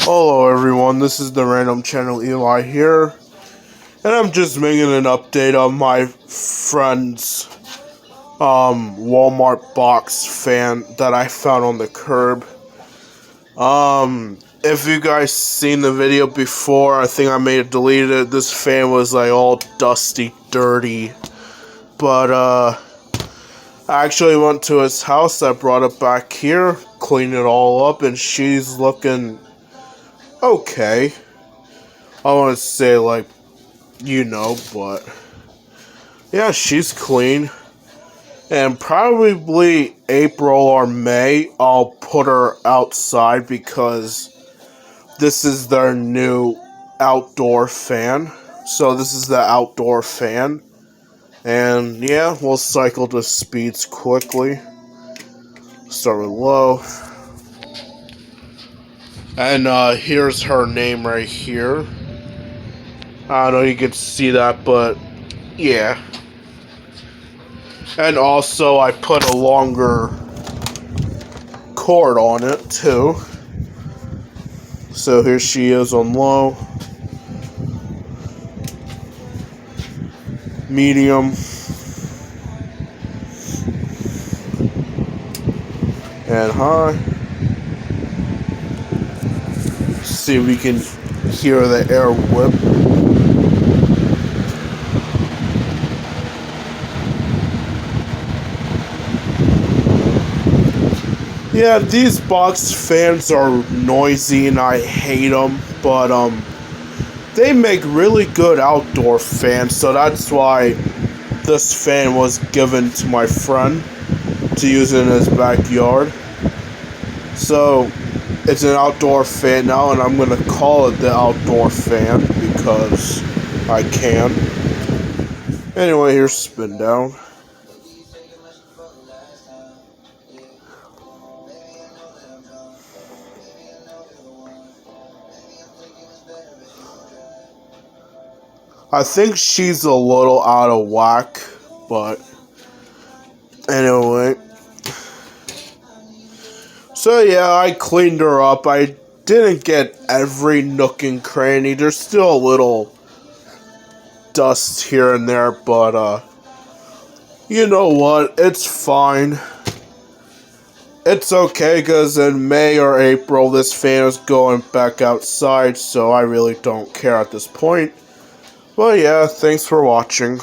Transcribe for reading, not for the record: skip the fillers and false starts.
Hello everyone, this is the Random Channel Eli here, and I'm just making an update on my friend's Walmart box fan that I found on the curb. If you guys seen the video before, I think I may have deleted it. This fan was like all dusty, dirty, but I actually went to his house. I brought it back here, cleaned it all up, and she's looking okay. I want to say, like, but yeah, she's clean. And probably April or May, I'll put her outside because this is their new outdoor fan. So this is the outdoor fan. And yeah, we'll cycle the speeds quickly. Start with low. And here's her name right here. I don't know if you can see that, but yeah. And also, I put a longer cord on it, too. So here she is on low. Medium. And high. See if we can hear the air whip. Yeah, these box fans are noisy and I hate them, but they make really good outdoor fans, so that's why this fan was given to my friend to use in his backyard. So it's an outdoor fan now, and I'm gonna call it the outdoor fan because I can. Anyway, here's spin down. I think she's a little out of whack, but anyway. So yeah, I cleaned her up. I didn't get every nook and cranny. There's still a little dust here and there, but you know what? It's fine. It's okay, because in May or April, this fan is going back outside, so I really don't care at this point. Well, yeah, thanks for watching.